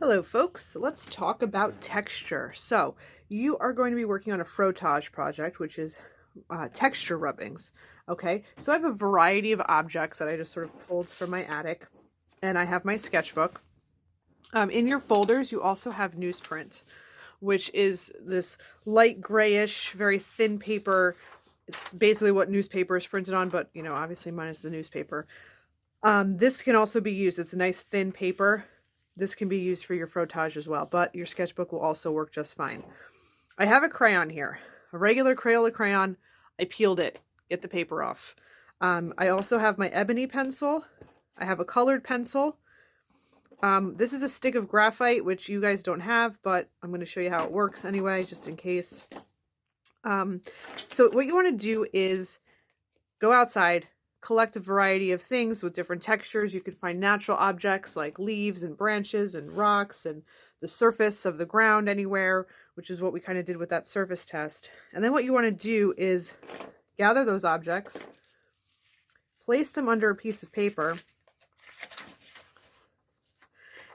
Hello folks, let's talk about texture. So you are going to be working on a frottage project, which is texture rubbings. Okay, so I have a variety of objects that I just sort of pulled from my attic, and I have my sketchbook. In your folders, you also have newsprint, which is this light grayish, very thin paper. It's basically what newspaper is printed on, but you know, obviously mine is the newspaper. This can also be used. It's a nice thin paper. This can be used for your frottage as well, but your sketchbook will also work just fine. I have a crayon here, a regular Crayola crayon. I peeled it, get the paper off. I also have my ebony pencil. I have a colored pencil. This is a stick of graphite, which you guys don't have, but I'm going to show you how it works anyway, just in case. So what you want to do is go outside, collect a variety of things with different textures. You can find natural objects like leaves and branches and rocks and the surface of the ground anywhere, which is what we kind of did with that surface test. And then what you want to do is gather those objects, place them under a piece of paper,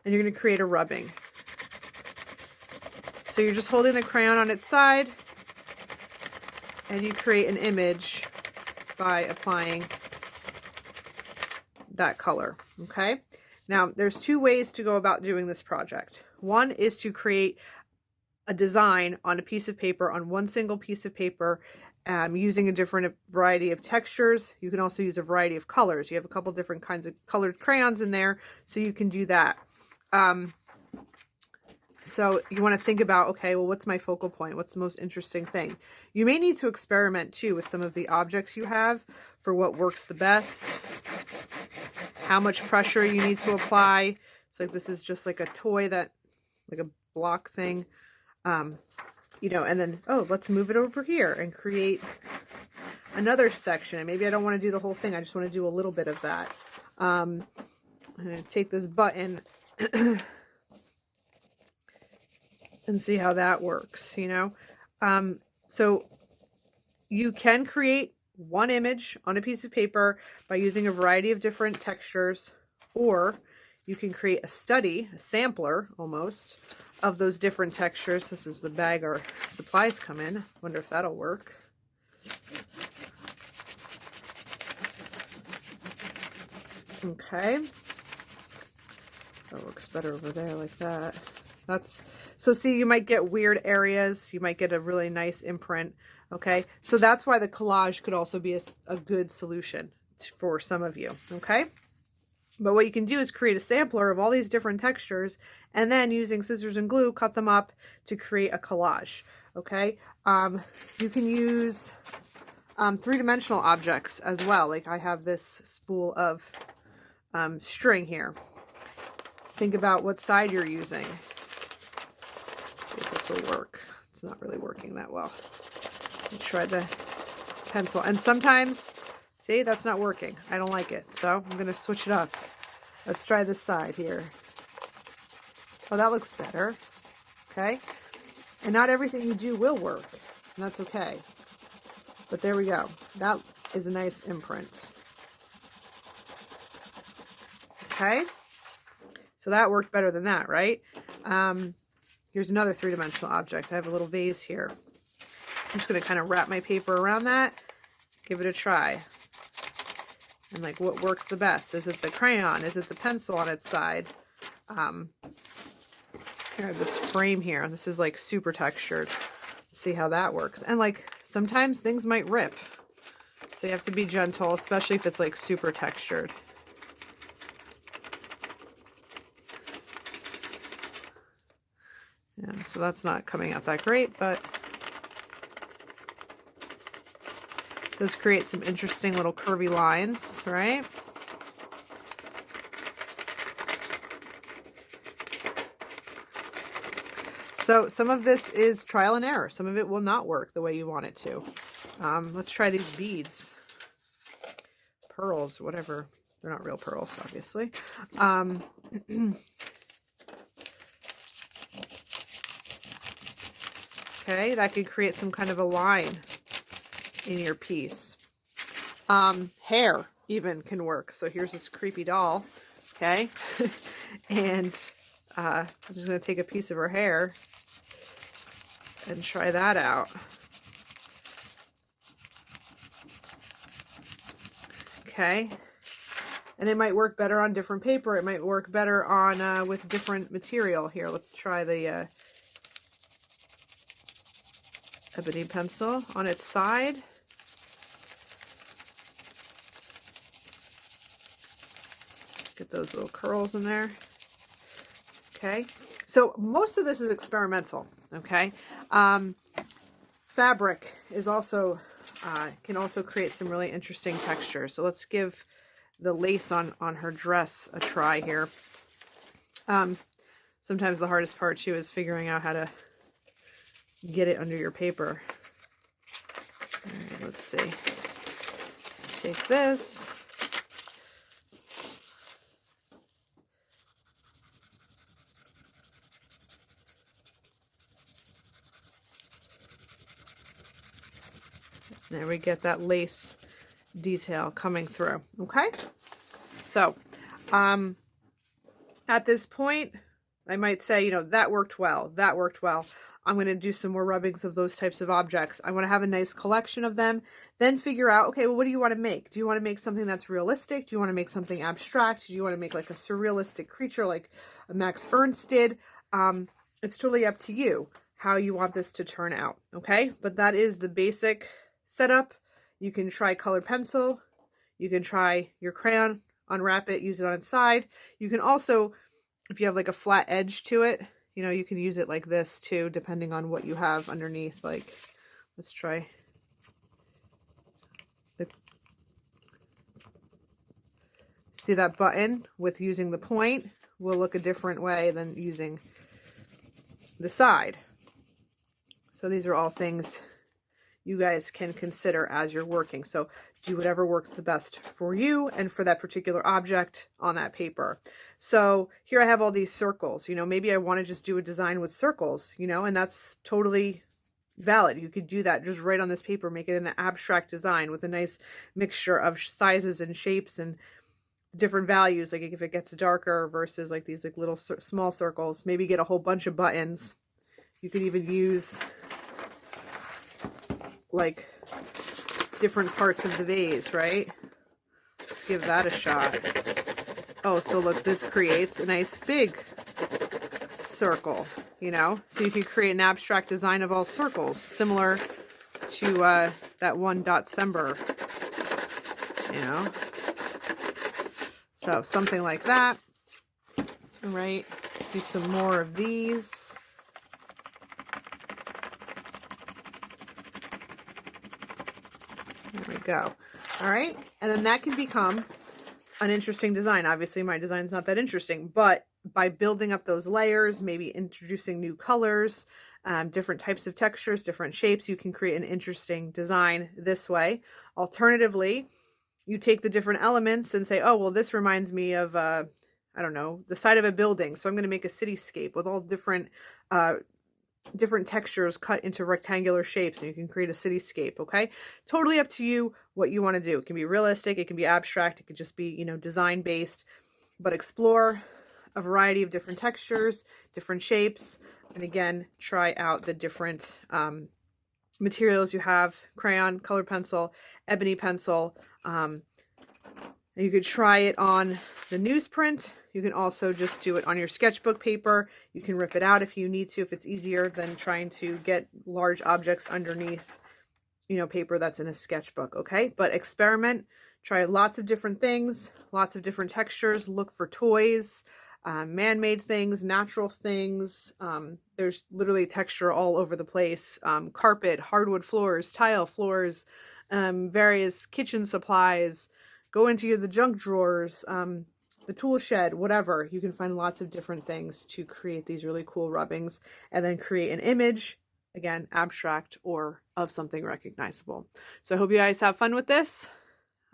and you're going to create a rubbing. So you're just holding the crayon on its side, and you create an image by applying that color. Okay, now there's two ways to go about doing this project. One is to create a design on a piece of paper, on one single piece of paper, using a different variety of textures. You can also use a variety of colors. You have a couple different kinds of colored crayons in there, so you can do that. So you want to think about, okay, well, what's my focal point? What's the most interesting thing? You may need to experiment too with some of the objects you have for what works the best, how much pressure you need to apply. It's like, this is just like a toy that, like a block thing, you know, and then, oh, let's move it over here and create another section. And maybe I don't want to do the whole thing. I just want to do a little bit of that. I'm going to take this button and see how that works, you know? So you can create one image on a piece of paper by using a variety of different textures, or you can create a study, a sampler almost, of those different textures. This is the bag our supplies come in. Wonder if that'll work. Okay. That works better over there like that. So see, you might get weird areas. You might get a really nice imprint. Okay. So that's why the collage could also be a good solution for some of you. Okay. But what you can do is create a sampler of all these different textures, and then using scissors and glue, cut them up to create a collage. Okay. You can use three-dimensional objects as well. Like I have this spool of string here. Think about what side you're using. See if this will work. It's not really working that well. Let's try the pencil. And sometimes, see, that's not working. I don't like it. So I'm going to switch it up. Let's try this side here. Oh, that looks better. Okay. And not everything you do will work. And that's okay. But there we go. That is a nice imprint. Okay. So that worked better than that, right? Here's another three-dimensional object. I have a little vase here. I'm just going to kind of wrap my paper around that, give it a try. And like, what works the best? Is it the crayon? Is it the pencil on its side? I have this frame here. This is like super textured. Let's see how that works. And like, sometimes things might rip. So you have to be gentle, especially if it's like super textured. Yeah, so that's not coming out that great, but it does create some interesting little curvy lines, right? So some of this is trial and error. Some of it will not work the way you want it to. Let's try these beads. Pearls, whatever. They're not real pearls, obviously. Okay, that could create some kind of a line in your piece. Hair even can work. So here's this creepy doll, okay? And I'm just going to take a piece of her hair and try that out. Okay. And it might work better on different paper. It might work better on with different material. Here, let's try the ebony pencil on its side. Get those little curls in there. Okay, so most of this is experimental. Okay, fabric is also can also create some really interesting textures. So let's give the lace on her dress a try here. Sometimes the hardest part too is figuring out how to get it under your paper. All right, let's see. Let's take this. There we get that lace detail coming through. Okay, so at this point I might say, you know, that worked well, that worked well. I'm going to do some more rubbings of those types of objects. I want to have a nice collection of them, then figure out, okay, well, what do you want to make? Do you want to make something that's realistic? Do you want to make something abstract? Do you want to make like a surrealistic creature like Max Ernst did? It's totally up to you how you want this to turn out. Okay, but that is the basic setup. You can try colored pencil, you can try your crayon, unwrap it, use it on its side. You can also, if you have like a flat edge to it, you know, you can use it like this too, depending on what you have underneath. Like, let's try see that button with using the point will look a different way than using the side. So these are all things you guys can consider as you're working. So do whatever works the best for you and for that particular object on that paper. So here I have all these circles. You know, maybe I want to just do a design with circles, you know, and that's totally valid. You could do that just right on this paper, make it an abstract design with a nice mixture of sizes and shapes and different values. Like if it gets darker versus like these like little small circles, maybe get a whole bunch of buttons. You could even use like different parts of the vase, right? Let's give that a shot. Oh, so look, this creates a nice big circle, you know? So you can create an abstract design of all circles, similar to that one Dotsember, you know? So something like that. All right, do some more of these. There we go. All right, and then that can become an interesting design. Obviously, my design's not that interesting, but by building up those layers, maybe introducing new colors, different types of textures, different shapes, you can create an interesting design this way. Alternatively, you take the different elements and say, oh, well, this reminds me of, I don't know, the side of a building. So I'm going to make a cityscape with all different textures cut into rectangular shapes, and you can create a cityscape. Okay, totally up to you what you want to do. It can be realistic, it can be abstract, it could just be, you know, design based, but explore a variety of different textures, different shapes, and again, try out the different materials you have: crayon, colored pencil, ebony pencil. You could try it on the newsprint. You can also just do it on your sketchbook paper. You can rip it out if you need to, if it's easier than trying to get large objects underneath, you know, paper that's in a sketchbook, okay? But experiment, try lots of different things, lots of different textures, look for toys, man-made things, natural things. There's literally texture all over the place. Carpet, hardwood floors, tile floors, various kitchen supplies. Go into the junk drawers, the tool shed, whatever. You can find lots of different things to create these really cool rubbings and then create an image, again, abstract or of something recognizable. So I hope you guys have fun with this.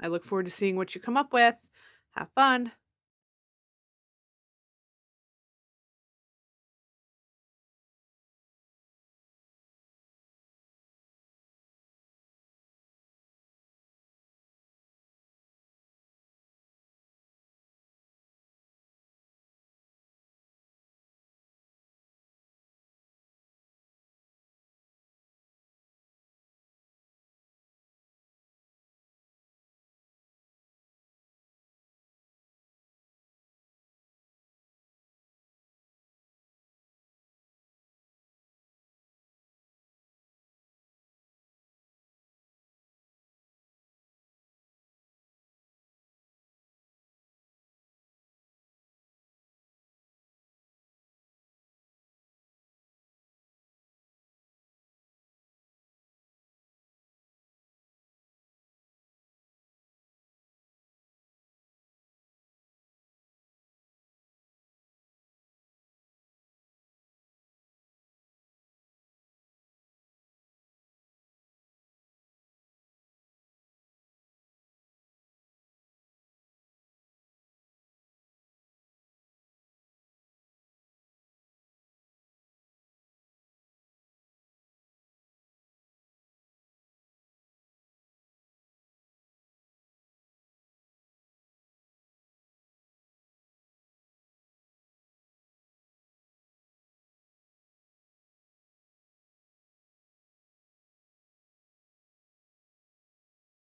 I look forward to seeing what you come up with. Have fun.